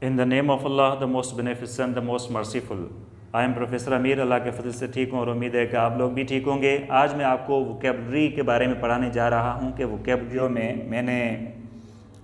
In the name of Allah, the most beneficent, the most merciful. I am professor अमीर, अल्लाह के फजल से ठीक हूँ और उम्मीद है कि आप लोग भी ठीक होंगे। आज मैं आपको वोकेबलरी के बारे में पढ़ाने जा रहा हूँ कि वोकेबलरी में मैंने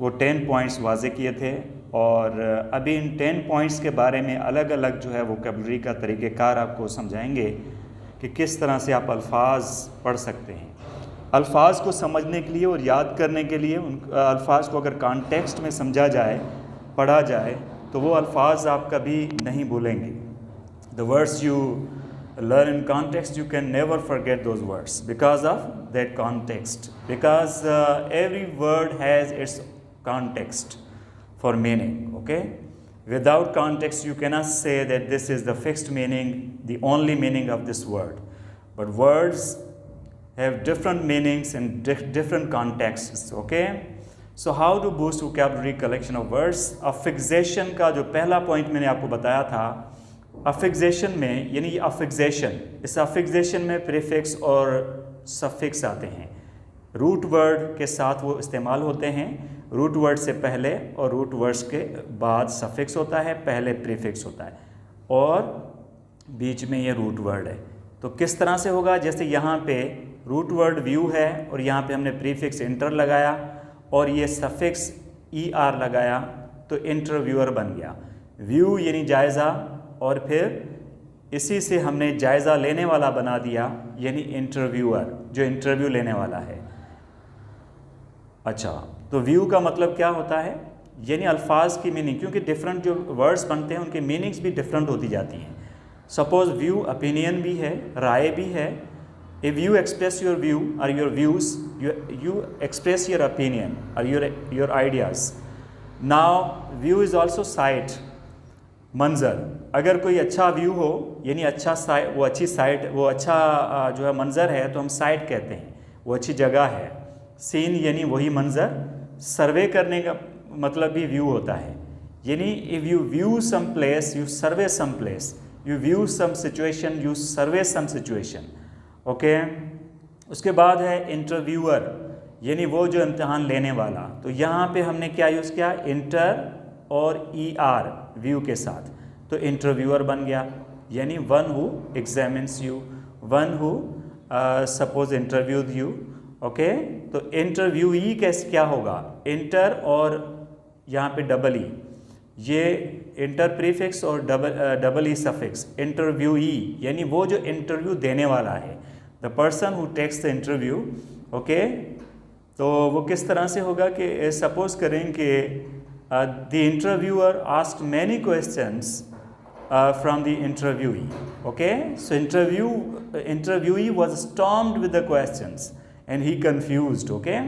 वो 10 पॉइंट्स वाजे किए थे और अभी इन 10 पॉइंट्स के बारे में अलग अलग जो है वोकेबलरी का तरीक़ेकार आपको समझाएंगे कि किस तरह से आप अल्फाज पढ़ सकते हैं। अल्फाज को समझने के लिए और याद करने के लिए उन अल्फाज को अगर कॉन्टेक्स्ट में समझा जाए, पढ़ा जाए, तो वो अल्फाज आप कभी नहीं भूलेंगे। The words you learn in context, you can never forget those words because of that context. Because every word has its context for meaning. Okay? Without context, you cannot say that this is the fixed meaning, the only meaning of this word. But words have different meanings in different contexts. Okay? So how to boost vocabulary collection of words? Affixation का जो पहला point मैंने आपको बताया था, अफिक्सेशन में यानी अफिक्सेशन, इस अफिक्सेशन में प्रीफिक्स और सफिक्स आते हैं। रूट वर्ड के साथ वो इस्तेमाल होते हैं। रूट वर्ड से पहले और रूट वर्ड्स के बाद सफिक्स होता है, पहले प्रीफिक्स होता है और बीच में ये रूट वर्ड है। तो किस तरह से होगा? जैसे यहाँ पे रूट वर्ड व्यू है और यहाँ पे हमने प्रीफिक्स इंटर लगाया और ये सफिक्स ER लगाया तो इंटरव्यूअर बन गया। व्यू यानी जायज़ा और फिर इसी से हमने जायज़ा लेने वाला बना दिया यानी इंटरव्यूअर, जो इंटरव्यू लेने वाला है। अच्छा, तो व्यू का मतलब क्या होता है? यानी अल्फाज की मीनिंग, क्योंकि डिफरेंट जो वर्ड्स बनते हैं उनकी मीनिंग्स भी डिफरेंट होती जाती हैं। सपोज व्यू ओपिनियन भी है, राय भी है। If you express your view और your views, you express your opinion और your ideas. Now view is also sight, मंज़र। अगर कोई अच्छा व्यू हो यानी अच्छा साइट, वो अच्छी साइट, वो अच्छा जो है मंज़र है तो हम साइट कहते हैं, वो अच्छी जगह है। सीन यानी वही मंज़र। सर्वे करने का मतलब भी व्यू होता है, यानी if you view some place, you survey some place, you view some situation, you survey some situation. Okay, उसके बाद है इंटरव्यूअर, यानी वो जो इम्तिहान लेने वाला। तो यहाँ पे हमने क्या यूज़ किया? इंटर और ER व्यू के साथ, तो इंटरव्यूअर बन गया, यानी one who examines you, one who suppose interviewed you. Okay, तो इंटरव्यूई कैसे क्या होगा? इंटर और यहाँ पे डबल ई, ये इंटर प्रीफिक्स और डबल ई सफिक्स। इंटरव्यूई यानी वो जो इंटरव्यू देने वाला है, the person who takes the interview. Okay, तो वो किस तरह से होगा कि सपोज करें कि the interviewer asked many questions from the interviewee. Okay, so interviewee was stormed with the questions and he confused. Okay,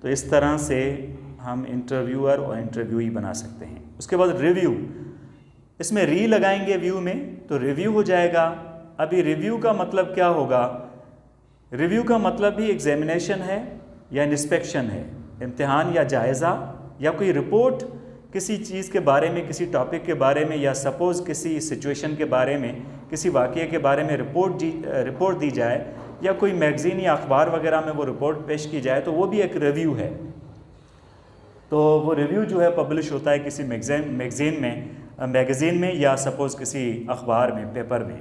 तो इस तरह से हम इंटरव्यूअर और इंटरव्यूई बना सकते हैं। उसके बाद रिव्यू, इसमें री लगाएंगे व्यू में तो रिव्यू हो जाएगा। अभी रिव्यू का मतलब क्या होगा? रिव्यू का मतलब भी एग्जामिनेशन है या इंस्पेक्शन है, इम्तिहान या जायज़ा या कोई रिपोर्ट किसी चीज़ के बारे में, किसी टॉपिक के बारे में, या सपोज़ किसी सिचुएशन के बारे में, किसी वाक़ये के बारे में रिपोर्ट दी जाए, या कोई मैगज़ीन या अखबार वगैरह में वो रिपोर्ट पेश की जाए, तो वो भी एक रिव्यू है। तो वो रिव्यू जो है पब्लिश होता है किसी मैगज़ीन में या सपोज़ किसी अखबार में, पेपर में।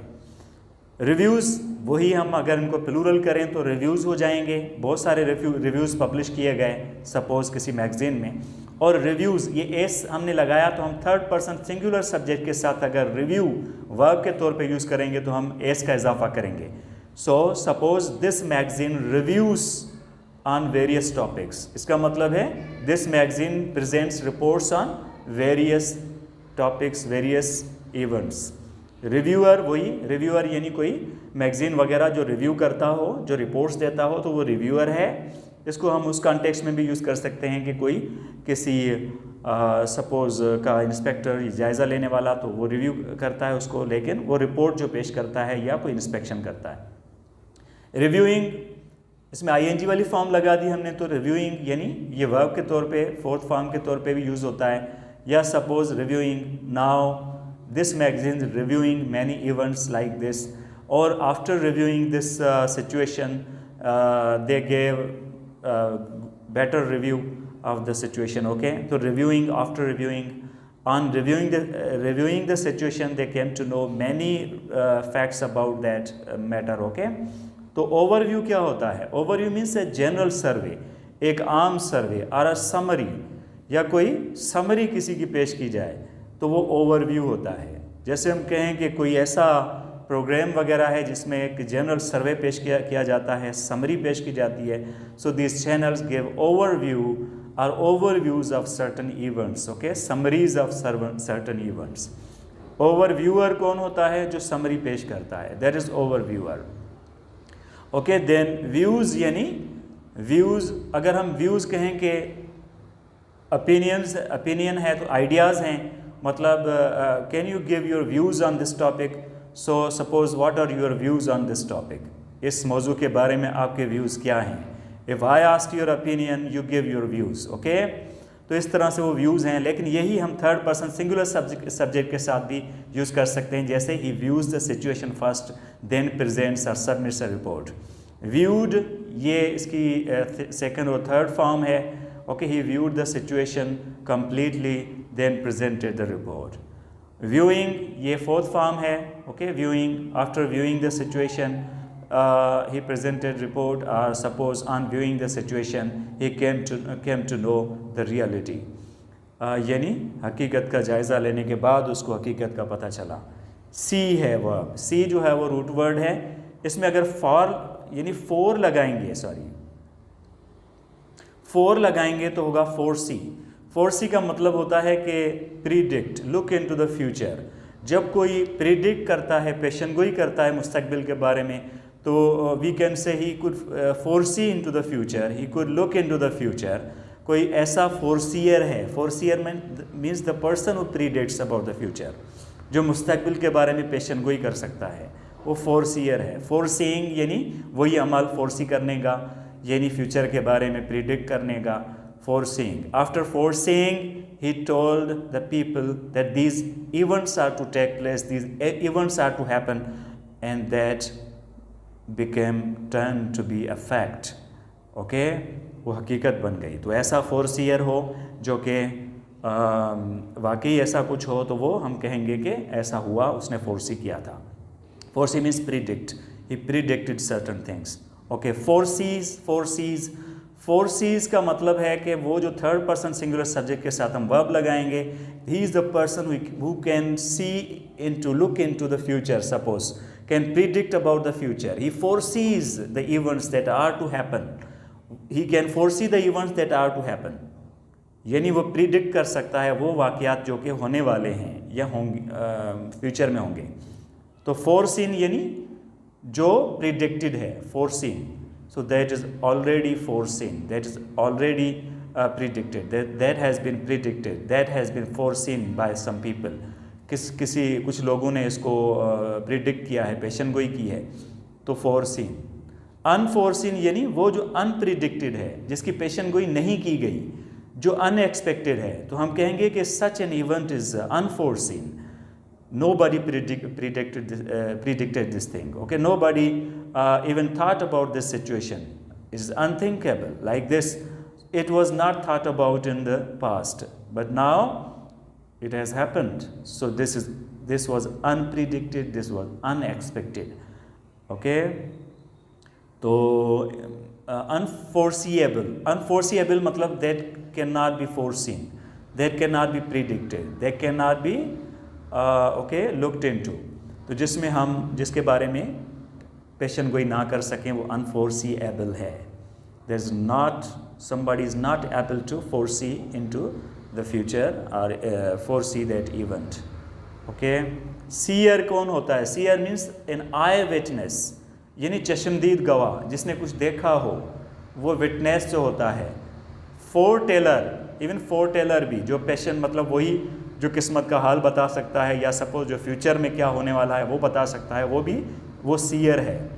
रिव्यूज़ वही हम अगर इनको प्लूरल करें तो रिव्यूज़ हो जाएंगे। बहुत सारे रिव्यूज़ पब्लिश किए गए सपोज़ किसी मैगज़ीन में। और रिव्यूज़, ये एस हमने लगाया तो हम थर्ड पर्सन सिंगुलर सब्जेक्ट के साथ अगर रिव्यू वर्ब के तौर पे यूज़ करेंगे तो हम एस का इजाफा करेंगे। So suppose this magazine reviews on various topics, इसका मतलब है this magazine presents reports on various topics, various events. Reviewer वही, रिव्यूअर यानी कोई मैगज़ीन वगैरह जो रिव्यू करता हो, जो रिपोर्ट्स देता हो, तो वो रिव्यूअर है। इसको हम उस कॉन्टेक्स्ट में भी यूज़ कर सकते हैं कि कोई किसी सपोज़ का इंस्पेक्टर जायज़ा लेने वाला, तो वो रिव्यू करता है उसको, लेकिन वो रिपोर्ट जो पेश करता है या कोई इंस्पेक्शन करता है। रिव्यूइंग, इसमें ING वाली फॉर्म लगा दी हमने, तो रिव्यूइंग यानी ये वर्ब के तौर पे, फोर्थ फॉर्म के तौर पे भी यूज़ होता है। या suppose reviewing, now this magazine reviewing many events like this, और after reviewing this situation they gave better review of the situation. Okay, so reviewing, after reviewing On reviewing the situation, they came to know many facts about that matter. Okay, तो overview क्या होता है? Overview means a general सर्वे, एक आम सर्वे और a summary, या कोई summary किसी की पेश की जाए तो वो ओवरव्यू होता है। जैसे हम कहें कि कोई ऐसा प्रोग्राम वगैरह है जिसमें एक जनरल सर्वे पेश किया जाता है, समरी पेश की जाती है। So this channels give overview or overviews of certain events, okay, summaries of certain events. Overviewer कौन होता है? जो समरी पेश करता है, that is overviewer. Okay, then views, यानी views, अगर हम views कहें कि opinion है तो ideas हैं, मतलब can you give your views on this topic? So suppose what are your views on this topic? इस मौजू के बारे में आपके views क्या हैं? If I ask your opinion, you give your views, okay? तो इस तरह से वो व्यूज़ हैं, लेकिन यही हम थर्ड पर्सन सिंगुलर सब्जेक्ट के साथ भी यूज़ कर सकते हैं। जैसे ही views the situation first then presents और सबमिट्स अ रिपोर्ट। व्यूड ये इसकी सेकंड और थर्ड फॉर्म है। Okay, he viewed the situation completely then presented the report. Viewing ये फोर्थ फॉर्म है। Okay, viewing after viewing the situation he presented report, or suppose on viewing the situation he came to know the reality, यानी हकीकत का जायज़ा लेने के बाद उसको हकीकत का पता चला। सी है वर्ब, सी जो है वो रूट वर्ड है। इसमें अगर यानी फोर लगाएंगे तो होगा फोरसी। फोरसी का मतलब होता है कि predict, look into the future. जब कोई प्रीडिक्ट करता है, पेशनगोई करता है मुस्तकबिल के बारे में, तो we can say he could foresee into the future, he could look into the future. कोई ऐसा फोरसीयर है, foreseer means the person who predicts about the future, जो मुस्तकबिल के बारे में पेशनगोई कर सकता है, वो फोरसीयर है। फोरसीइंग यानी वही अमल, फोरसी करने का यानी फ्यूचर के बारे में प्रीडिक्ट करने का, foreseeing. After foreseeing he told the people that these events are to take place, these events are to happen, and that became turned to be a fact. Okay, वो हकीकत बन गई। तो ऐसा फोरसीयर हो जो कि वाकई ऐसा कुछ हो, तो वो हम कहेंगे कि ऐसा हुआ, उसने फोरसी किया था। Foresee means predict, he predicted certain things. Okay, फोरसीज का मतलब है कि वो जो थर्ड पर्सन सिंगुलर सब्जेक्ट के साथ हम वर्ब लगाएंगे, he is the person who can see into, look into the future, suppose can predict about the future. He foresees the events that are to happen, he can foresee the events that are to happen, यानी वो predict कर सकता है वो वाक़यात जो कि होने वाले हैं या होंगे, फ्यूचर में होंगे। तो फोरसीन यानी जो प्रिडिक्टेड है, foreseen. So that is already foreseen, that is already predicted, that has been predicted, that has been foreseen by some people. कुछ लोगों ने इसको प्रिडिक्ट किया है, पेशनगोई की है, तो foreseen। अनफोर्सिन यानी वो जो अनप्रिडिक्टेड है, जिसकी पेशनगोई नहीं की गई, जो अनएक्सपेक्टेड है, तो हम कहेंगे कि such an event is unforeseen. Nobody predicted this thing. Okay, nobody even thought about this situation. It is unthinkable. Like this, it was not thought about in the past, but now it has happened. So this was unpredicted. This was unexpected. Okay. So unforeseeable. Unforeseeable मतलब that cannot be foreseen, that cannot be predicted, that cannot be looked into. तो जिसके बारे में पेशनगोई ना कर सकें, वो अनफोरसीएबल है। There is not, somebody is not able to foresee into the future or foresee that event. Okay, seer कौन होता है? Seer means an eye witness, यानी चश्मदीद गवाह, जिसने कुछ देखा हो, वो विटनेस जो होता है। फोरटेलर, इवन फोरटेलर भी, जो पेशन मतलब वही जो किस्मत का हाल बता सकता है, या सपोज जो फ्यूचर में क्या होने वाला है वो बता सकता है, वो सीयर है।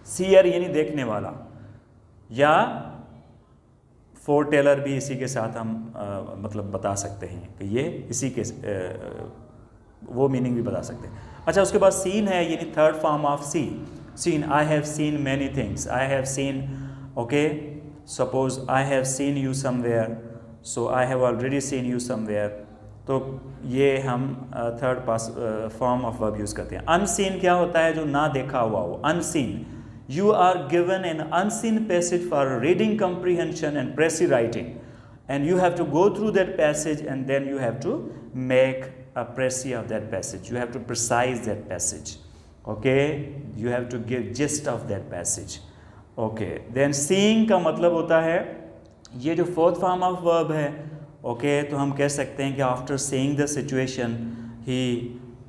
सीयर यानी देखने वाला, या फोरटेलर भी इसी के साथ हम मतलब बता सकते हैं कि ये इसी के वो मीनिंग भी बता सकते हैं। अच्छा, उसके बाद सीन है, यानी third form of seen. I have seen many things, I have seen, okay, suppose I have seen you somewhere, so I have already seen you somewhere, तो ये हम third form of verb use करते हैं। Unseen क्या होता है? जो ना देखा हुआ हो, unseen. You are given an unseen passage for reading comprehension and precis writing, and you have to go through that passage and then you have to make a precis of that passage. You have to precise that passage. Okay, you have to give gist of that passage. Okay, then seeing का मतलब होता है, ये जो fourth form of verb है, okay, तो हम कह सकते हैं कि after seeing the situation he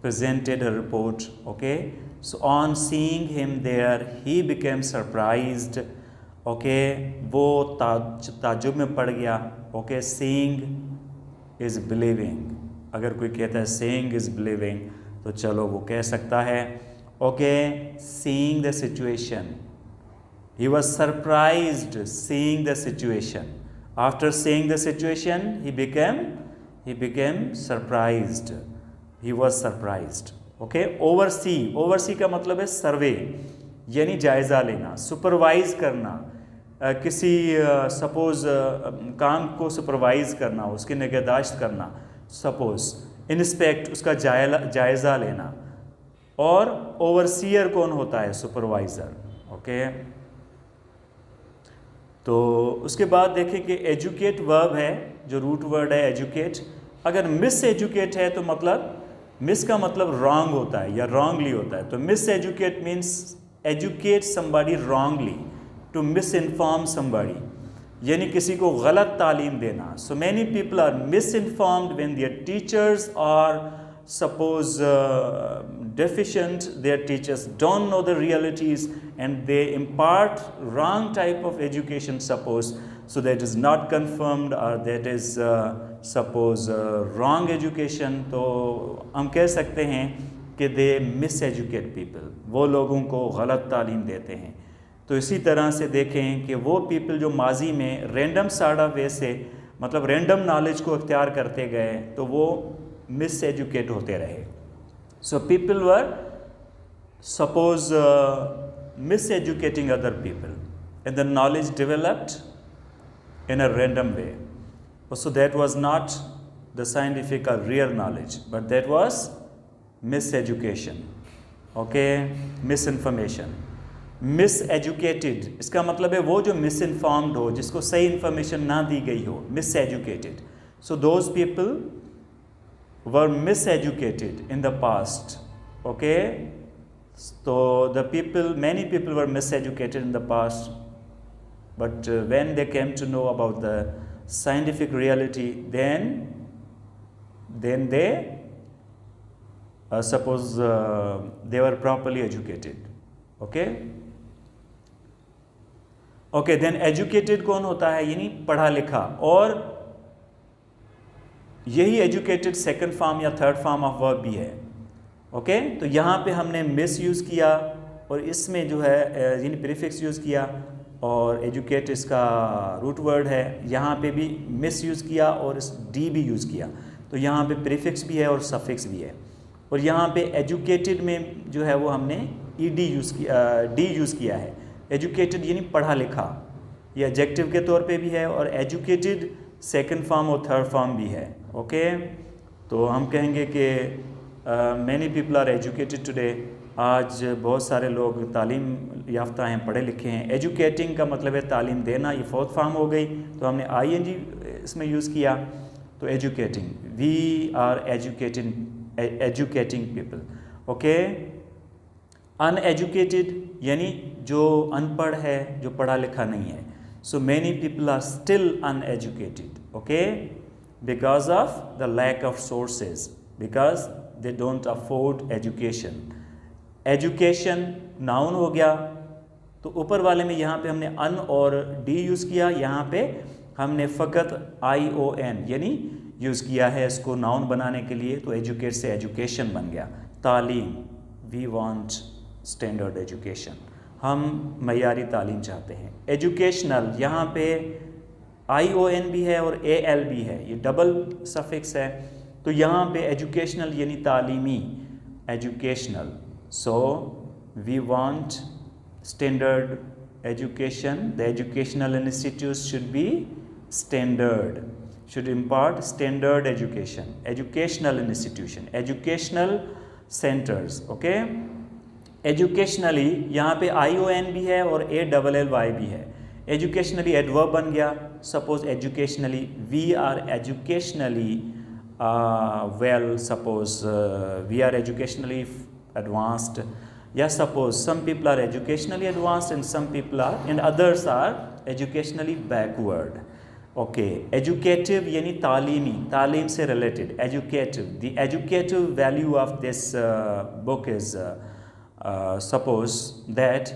presented a report. Okay, so on seeing him there he became surprised. Okay, वो ताज्जुब में पड़ गया। Okay, seeing is believing. अगर कोई कहता है सीइंग इज़ बिलीविंग तो चलो वो कह सकता है। Okay, seeing the situation, he was surprised seeing the situation. After seeing the situation he became surprised. He was surprised. Okay, oversee का मतलब है सर्वे, यानी जायज़ा लेना, सुपरवाइज करना, किसी सपोज काम को सुपरवाइज करना, उसकी निगहदाश्त करना, सपोज इंस्पेक्ट, उसका जायज़ा लेना। और ओवरसीयर कौन होता है? सुपरवाइज़र। ओके, तो उसके बाद देखें कि एजुकेट वर्ब है, जो रूट वर्ड है एजुकेट। अगर मिस एजुकेट है तो मतलब मिस का मतलब रॉन्ग होता है या रॉन्गली होता है। तो miseducate means educate somebody wrongly, to misinform somebody, यानी किसी को गलत तालीम देना। So many people are misinformed when their teachers are suppose deficient, their teachers don't know the realities and they impart wrong type of education, suppose, so that is not confirmed or that is suppose wrong education। तो हम कह सकते हैं कि they miseducate people, वो लोगों को गलत तालीम देते हैं। तो इसी तरह से देखें कि वो पीपल जो माजी में रैंडम साड़ा वे से मतलब रैंडम नॉलेज को अख्तियार करते गए तो वो मिस एजुकेट होते रहे। So people were suppose miseducating other people and the knowledge developed in a random way. So that was not the scientific और real knowledge, but that was miseducation. Okay, misinformation. Miseducated इसका मतलब है वो जो miss informed हो, जिसको सही information ना दी गई हो, miss educated. So those people were miseducated in the past. Okay, so many people were miseducated in the past, but when they came to know about the scientific reality, then they suppose they were properly educated. Okay, then educated कौन होता है? यानी पढ़ा लिखा। और यही educated second form या third form of verb भी है। ओके, तो यहाँ पे हमने मिस यूज़ किया और इसमें जो है यानी प्रीफिक्स यूज़ किया, और एजुकेट इसका रूट वर्ड है। यहाँ पे भी मिस यूज़ किया और इस डी भी यूज़ किया। तो यहाँ पे प्रीफिक्स भी है और सफिक्स भी है। और यहाँ पे एजुकेटेड में जो है वो हमने डी यूज़ किया है। एजुकेटेड यानी पढ़ा लिखा, ये एडजेक्टिव के तौर पे भी है, और एजुकेटेड सेकंड फॉर्म और थर्ड फॉर्म भी है। ओके, तो हम कहेंगे कि many people are educated today. आज बहुत सारे लोग तालीम याफ्ता हैं, पढ़े लिखे हैं। एजुकेटिंग का मतलब है तालीम देना, ये फोर्थ फॉर्म हो गई, तो हमने आईएनजी इसमें यूज़ किया। तो educating, we are educating people. Okay, uneducated यानी जो अनपढ़ है, जो पढ़ा लिखा नहीं है। So many people are still uneducated, okay, because of the lack of sources, because they don't afford education. Education noun हो गया, तो ऊपर वाले में यहाँ पे हमने अन और डी यूज़ किया, यहाँ पे हमने फ़कत ION यानी यूज़ किया है इसको नाउन बनाने के लिए। तो एजुकेट से एजुकेशन बन गया। तालीम, वी वांट स्टैंडर्ड एजुकेशन, हम मयारी तालीम चाहते हैं। एजुकेशनल, यहाँ पे ION भी है और AL भी है, ये डबल सफिक्स है। तो यहाँ पे एजुकेशनल यानी तालीमी, educational. So we want standard education, the educational institutes should be standard, should impart standard education, educational institution, educational centers. Okay, educationally यहाँ पे ION भी है और ALLY भी है. Educationally adverb बन गया. Suppose educationally we are educationally well. Suppose we are educationally advanced. Yeah, suppose some people are educationally advanced and some people are and others are educationally backward. Okay, educative यानी तालीमी, तालीम से related, educative. The educative value of this book is suppose that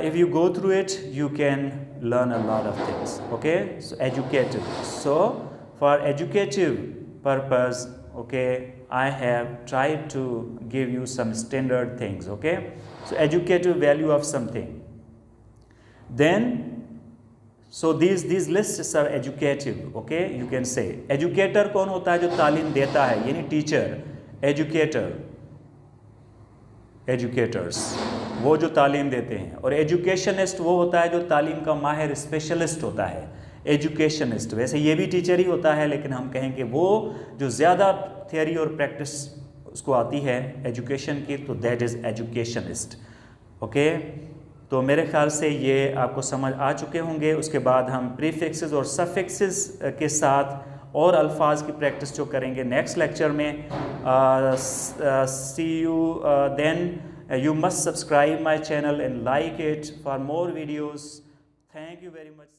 if you go through it, you can learn a lot of things. Okay, so educative. So for educative purpose, okay, I have tried to give you some standard things. Okay, so educative value of something. Then so these lists are educative. Okay, you can say educator कौन होता है जो तालीम देता है, यानी teacher. Educator, educators वो जो तालीम देते हैं. और एजुकेशनिस्ट वो होता है जो तालीम का माहिर स्पेशलिस्ट होता है. एजुकेशनिस्ट वैसे ये भी टीचर ही होता है, लेकिन हम कहेंगे वो जो ज़्यादा थियोरी और प्रैक्टिस उसको आती है एजुकेशन की, तो दैट इज़ एजुकेशनिस्ट. ओके, तो मेरे ख्याल से ये आपको समझ आ चुके होंगे. उसके बाद हम प्रीफिक्सेस और सफिक्सेस के साथ और अल्फाज की प्रैक्टिस जो करेंगे नेक्स्ट लेक्चर में. See you then. You must subscribe my channel and like it for more videos. Thank you very much.